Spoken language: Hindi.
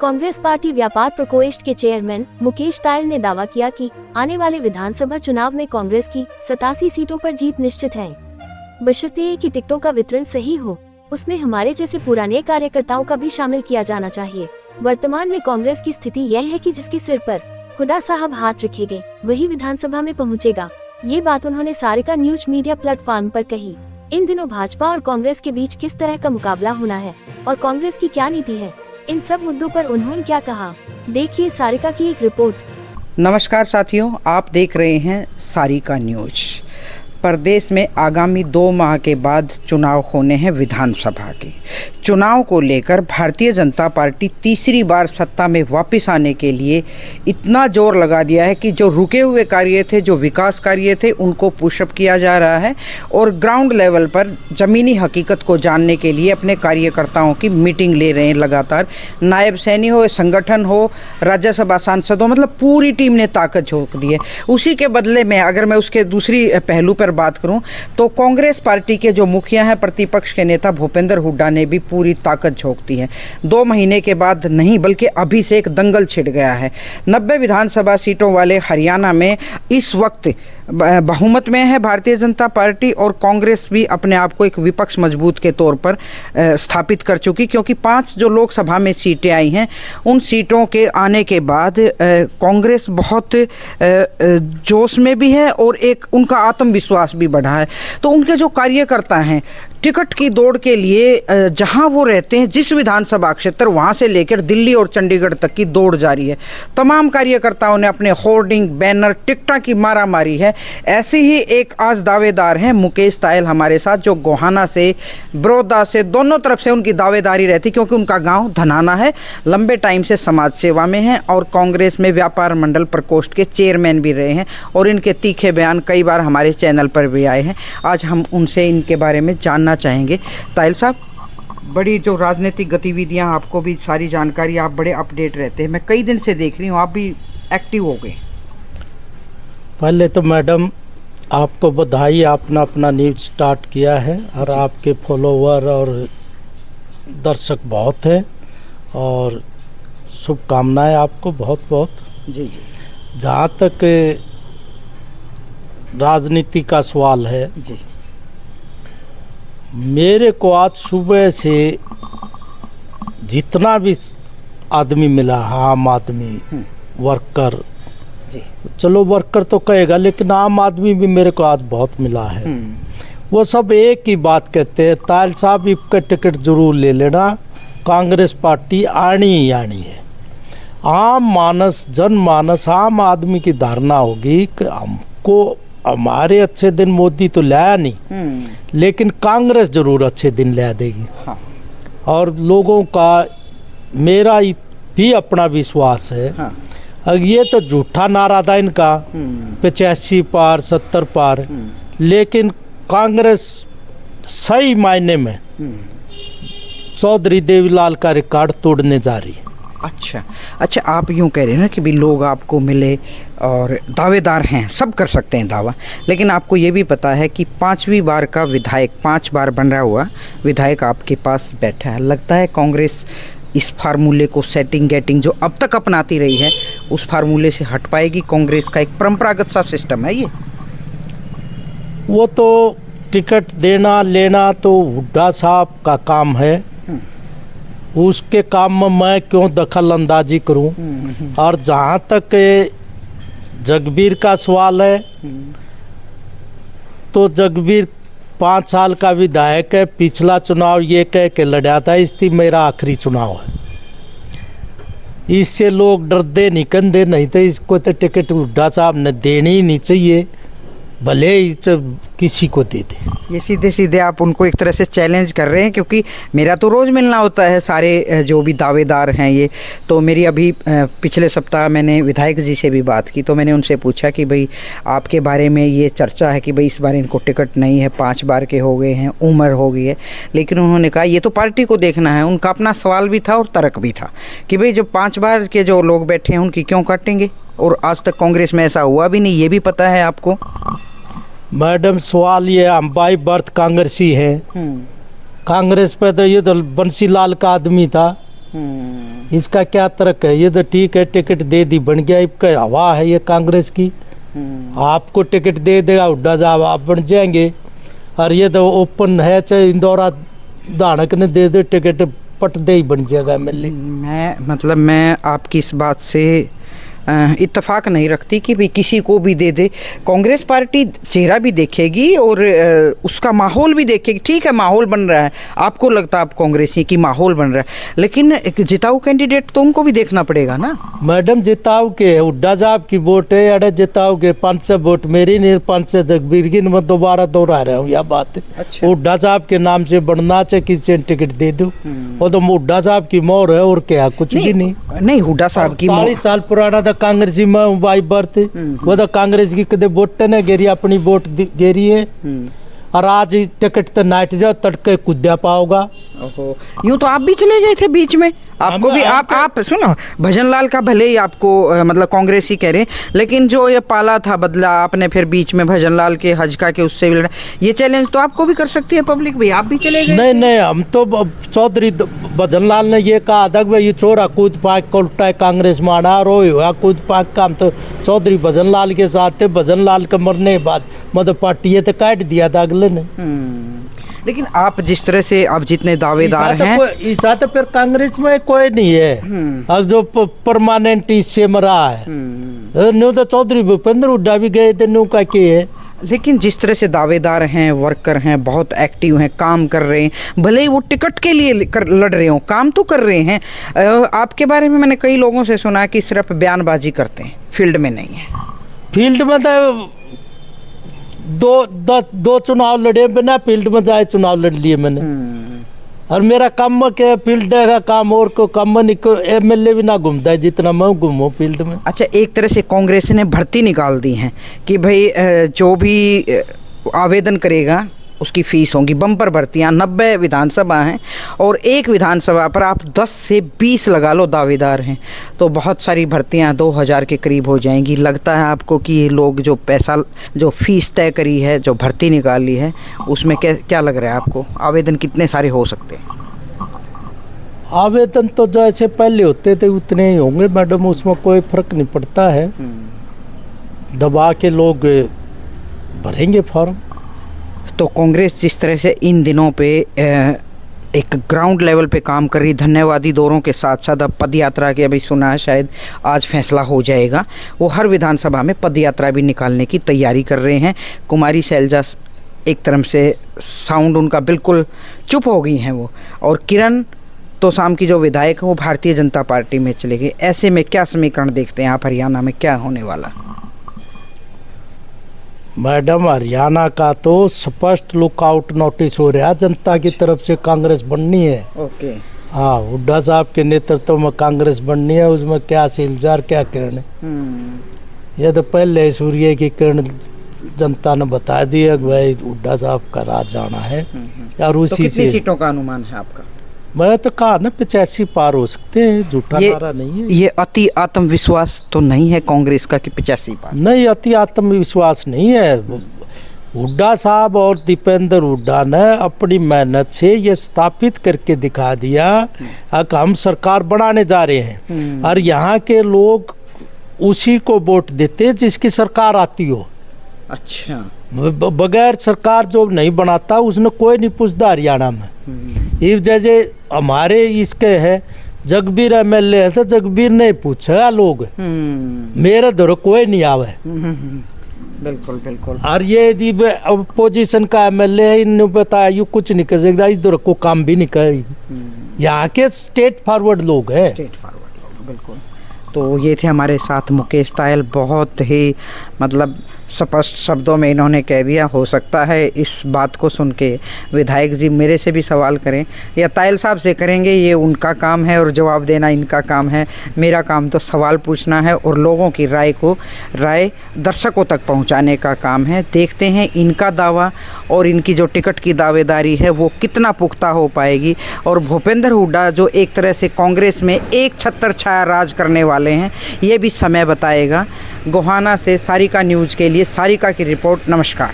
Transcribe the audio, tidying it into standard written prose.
कांग्रेस पार्टी व्यापार प्रकोष्ठ के चेयरमैन मुकेश तायल ने दावा किया कि आने वाले विधानसभा चुनाव में कांग्रेस की 87 सीटों पर जीत निश्चित है, बशर्ते कि टिकटों का वितरण सही हो। उसमें हमारे जैसे पुराने कार्यकर्ताओं का भी शामिल किया जाना चाहिए। वर्तमान में कांग्रेस की स्थिति यह है कि जिसके सिर पर खुदा साहब हाथ रखेंगे वही विधानसभा में पहुंचेगा। ये बात उन्होंने सारिका न्यूज मीडिया प्लेटफॉर्म पर कही। इन दिनों भाजपा और कांग्रेस के बीच किस तरह का मुकाबला होना है और कांग्रेस की क्या नीति है, इन सब मुद्दों पर उन्होंने क्या कहा, देखिए सारिका की एक रिपोर्ट। नमस्कार साथियों, आप देख रहे हैं सारिका न्यूज। प्रदेश में आगामी 2 माह के बाद चुनाव होने हैं विधानसभा के। चुनाव को लेकर भारतीय जनता पार्टी तीसरी बार सत्ता में वापस आने के लिए इतना जोर लगा दिया है कि जो रुके हुए कार्य थे, जो विकास कार्य थे, उनको पुशअप किया जा रहा है और ग्राउंड लेवल पर ज़मीनी हकीकत को जानने के लिए अपने कार्यकर्ताओं की मीटिंग ले रहे हैं लगातार। नायब सैनी हो, संगठन हो, राज्यसभा सांसद हो, मतलब पूरी टीम ने ताकत झोंक दी है। उसी के बदले में अगर मैं उसके दूसरी पहलू पर बात करूं तो कांग्रेस पार्टी के जो मुखिया हैं, प्रतिपक्ष के नेता भूपेंद्र हुड्डा ने भी पूरी ताकत झोंक दी है। 2 महीने के बाद नहीं बल्कि अभी से एक दंगल छिड़ गया है। 90 विधानसभा सीटों वाले हरियाणा में इस वक्त बहुमत में है भारतीय जनता पार्टी और कांग्रेस भी अपने आप को एक विपक्ष मजबूत के तौर पर स्थापित कर चुकी, क्योंकि 5 जो लोकसभा में सीटें आई हैं उन सीटों के आने के बाद कांग्रेस बहुत जोश में भी है और एक उनका आत्मविश्वास भी बढ़ा है। तो उनके जो कार्यकर्ता हैं टिकट की दौड़ के लिए जहां वो रहते हैं, जिस विधानसभा क्षेत्र, वहां से लेकर दिल्ली और चंडीगढ़ तक की दौड़ जारी है। तमाम कार्यकर्ताओं ने अपने होर्डिंग, बैनर, टिकटा की मारा मारी है। ऐसे ही एक आज दावेदार हैं मुकेश तायल हमारे साथ, जो गोहाना से, बड़ौदा से, दोनों तरफ से उनकी दावेदारी रहती, क्योंकि उनका गाँव धनाना है। लंबे टाइम से समाज सेवा में हैं और कांग्रेस में व्यापार मंडल प्रकोष्ठ के चेयरमैन भी रहे हैं और इनके तीखे बयान कई बार हमारे चैनल पर भी आए हैं। आज हम उनसे इनके बारे में जानना चाहेंगे। तायल साहब, बड़ी जो राजनीतिक गतिविधियां, आपको भी सारी जानकारी, आप बड़े अपडेट रहते हैं। मैं कई दिन से देख रही हूँ आप भी एक्टिव हो गए। पहले तो मैडम आपको बधाई, आपने अपना न्यूज स्टार्ट किया है और आपके फॉलोवर और दर्शक बहुत हैं और शुभकामनाएं आपको बहुत बहुत। जी जी। जहाँ तक राजनीति का सवाल है जी, मेरे को आज सुबह से जितना भी आदमी मिला, आम आदमी, वर्कर, जी, चलो वर्कर तो कहेगा, लेकिन आम आदमी भी मेरे को आज बहुत मिला है। वो सब एक ही बात कहते हैं, तायल साहब इसका टिकट जरूर ले लेना, कांग्रेस पार्टी आनी ही आनी है। आम मानस, जनमानस, आम आदमी की धारणा होगी कि हमको हमारे अच्छे दिन मोदी तो लाया नहीं, लेकिन कांग्रेस जरूर अच्छे दिन ला देगी। हाँ। और लोगों का, मेरा भी अपना विश्वास है। हाँ। ये तो झूठा नारा था इनका 85 पार 70 पार, लेकिन कांग्रेस सही मायने में चौधरी देवीलाल का रिकॉर्ड तोड़ने जा रही है। अच्छा, आप यूँ कह रहे हैं ना कि भी लोग आपको मिले और दावेदार हैं, सब कर सकते हैं दावा, लेकिन आपको ये भी पता है कि 5वीं बार का विधायक, 5 बार बन रहा हुआ विधायक आपके पास बैठा है। लगता है कांग्रेस इस फार्मूले को, सेटिंग गेटिंग जो अब तक अपनाती रही है, उस फार्मूले से हट पाएगी? कांग्रेस का एक परंपरागत सा सिस्टम है ये। वो तो टिकट देना लेना तो हुड्डा साहब का काम है, उसके काम में मैं क्यों दखल अंदाजी करूं। और जहाँ तक जगबीर का सवाल है, तो जगबीर 5 साल का विधायक है। पिछला चुनाव ये कह के लड़ा था इसकी मेरा आखिरी चुनाव है, इससे लोग डरते निकंदे, नहीं तो इसको तो टिकट हुड्डा साहब ने देनी ही नहीं चाहिए, भले ही किसी को दे दे। ये सीधे सीधे आप उनको एक तरह से चैलेंज कर रहे हैं, क्योंकि मेरा तो रोज़ मिलना होता है सारे जो भी दावेदार हैं ये। तो मेरी अभी पिछले सप्ताह मैंने विधायक जी से भी बात की, तो मैंने उनसे पूछा कि भाई आपके बारे में ये चर्चा है कि भाई इस बार इनको टिकट नहीं है, 5 बार के हो गए हैं, उम्र हो गई है, लेकिन उन्होंने कहा ये तो पार्टी को देखना है। उनका अपना सवाल भी था और तर्क भी था कि भाई जो 5 बार के जो लोग बैठे हैं उनकी क्यों काटेंगे, और आज तक कांग्रेस में ऐसा हुआ भी नहीं, ये भी पता है आपको। मैडम सवाल ये, हम बाई बर्थ कांग्रेसी हैं, कांग्रेस पे तो ये तो बंसीलाल का आदमी था, इसका क्या तर्क है? ये तो ठीक है, टिकट दे दी, बन गया, इसका हवा है ये कांग्रेस की। आपको टिकट दे देगा हुड्डा साहब, आप बन जाएंगे। और ये तो ओपन है, चाहे इंदौरा दानक ने दे दे टिकट, पट दे ही बन जाएगा एमएलए। मैं आपकी इस बात से इत्तेफाक नहीं रखती कि भाई किसी को भी दे दे। कांग्रेस पार्टी चेहरा भी देखेगी और उसका माहौल भी देखेगी। ठीक है, माहौल बन रहा है, आपको लगता है आप कांग्रेसी की माहौल बन रहा है, लेकिन एक जिताऊ कैंडिडेट तो उनको भी देखना पड़ेगा ना। मैडम जिताऊ के हुड्डा साहब की वोट है, अरे जिताऊ के 500 वोट मेरी नहीं, 500 जगबीर की। मैं दोबारा दोहरा रहा हूँ यह बात। अच्छा। हुड्डा साहब के नाम से बढ़ना चाहे किसी टिकट दे दो, वो तो हुड्डा साहब की मोहर है और क्या, कुछ भी नहीं। हुड्डा साहब की 40 साल पुराना था कांग्रेसी में बाई बर्थ। वो तो कांग्रेस की कदे वोट ने गेरी, अपनी वोट गेरी है। और आज टिकट तो नाइट जाओ, तड़के कूद्या पाओगा। यूं तो आप भी चले गए थे बीच में, आपको भी आप सुनो, भजनलाल का भले ही आपको मतलब कांग्रेसी कह रहे, लेकिन जो ये पाला था बदला आपने, फिर बीच में भजनलाल के हजका के उससे भी लड़ा। ये चैलेंज तो आपको भी कर सकती है पब्लिक, भाई आप भी चले गए। नहीं, हम तो चौधरी भजनलाल ने ये कहा था कि ये छोरा कूद पाक को उल्टा कांग्रेस में आना, रोए हुआ कूद पाक का। हम तो चौधरी भजनलाल के साथ थे। भजनलाल के मरने के बाद मतलब पार्टी तो काट दिया था अगले ने। लेकिन आप जिस तरह से आप जितने दावेदार हैं, ऐसा तो फिर कांग्रेस में कोई नहीं है अब जो परमानेंट इससे मरा है। न्यू तो चौधरी भूपेंद्र हुड्डा भी गए थे, न्यू का के है। लेकिन जिस तरह से दावेदार हैं, वर्कर हैं, बहुत एक्टिव हैं, काम कर रहे हैं, भले ही वो टिकट के लिए लड़ रहे हो, काम तो कर रहे हैं। आपके बारे में मैंने कई लोगों से सुना कि सिर्फ बयानबाजी करते हैं, फील्ड में नहीं है। फील्ड में तो दो चुनाव लड़े, बिना फील्ड में जाए चुनाव लड़ लिए मैंने। और मेरा काम क्या, फील्ड का काम, और को काम नहीं, को एमएलए भी ना घूमता है जितना मैं घूमूं फील्ड में। अच्छा, एक तरह से कांग्रेस ने भर्ती निकाल दी है कि भाई जो भी आवेदन करेगा उसकी फीस होगी। बम्पर भर्तियाँ 90 विधानसभा हैं और एक विधानसभा पर आप 10 से 20 लगा लो दावेदार हैं, तो बहुत सारी भर्तियाँ 2000 के करीब हो जाएंगी। लगता है आपको कि ये लोग जो पैसा, जो फीस तय करी है, जो भर्ती निकाली है, उसमें क्या लग रहा है आपको, आवेदन कितने सारे हो सकते हैं? आवेदन तो जैसे पहले होते थे उतने ही होंगे मैडम, उसमें कोई फर्क नहीं पड़ता है। दबा के लोग भरेंगे फॉर्म। तो कांग्रेस जिस तरह से इन दिनों पे एक ग्राउंड लेवल पे काम कर रही, धन्यवादी दौरों के साथ साथ अब पद यात्रा के, अभी सुना है शायद आज फैसला हो जाएगा, वो हर विधानसभा में पद यात्रा भी निकालने की तैयारी कर रहे हैं। कुमारी सैलजा एक तरफ से साउंड उनका बिल्कुल चुप हो गई हैं वो, और किरण तो शाम की जो विधायक है वो भारतीय जनता पार्टी में चले गए। ऐसे में क्या समीकरण देखते हैं आप, हरियाणा में क्या होने वाला? मैडम, हरियाणा का तो स्पष्ट लुकआउट नोटिस हो रहा है जनता की तरफ से, कांग्रेस बननी है। ओके। हाँ, हुड्डा साहब के नेतृत्व में कांग्रेस बननी है। उसमें क्या सिलजार, क्या किरण है। ये तो पहले सूर्य की किरण जनता ने बता दिया कि भाई हुड्डा साहब का राज जाना है। और उसी तो कितनी सीटों का अनुमान है आपका? मैं तो कहा ना 85 पार हो सकते हैं, झूठा नारा नहीं है। ये अति आत्मविश्वास तो नहीं है कांग्रेस का कि 85 पार? नहीं, अति आत्मविश्वास नहीं है। हुड्डा साहब और दीपेंद्र हुड्डा ने अपनी मेहनत से ये स्थापित करके दिखा दिया कि हम सरकार बनाने जा रहे हैं, और यहाँ के लोग उसी को वोट देते जिसकी सरकार आती हो। अच्छा। बगैर सरकार जो नहीं बनाता उसने कोई नहीं पूछता हरियाणा में। इस जैसे हमारे इसके है जगबीर एमएलए है, तो जगबीर ने पूछा लोग, मेरे दर कोई नहीं आवे। बिल्कुल बिल्कुल। और ये अपोजिशन का एमएलए है, इन्होंने बताया यू कुछ नहीं कर सकता, इधर को काम भी नहीं करेगी। यहाँ के स्टेट फॉरवर्ड लोग हैं। स्टेट फॉरवर्ड लोग, बिल्कुल। तो ये थे हमारे साथ मुकेश तायल, बहुत ही मतलब स्पष्ट शब्दों में इन्होंने कह दिया। हो सकता है इस बात को सुन के विधायक जी मेरे से भी सवाल करें या तायल साहब से करेंगे, ये उनका काम है और जवाब देना इनका काम है। मेरा काम तो सवाल पूछना है और लोगों की राय दर्शकों तक पहुंचाने का काम है। देखते हैं इनका दावा और इनकी जो टिकट की दावेदारी है वो कितना पुख्ता हो पाएगी, और भूपेंद्र हुड्डा जो एक तरह से कांग्रेस में एक छत्र छाया राज करने वाले हैं, ये भी समय बताएगा। गोहाना से सारिका न्यूज़ के लिए सारिका की रिपोर्ट। नमस्कार।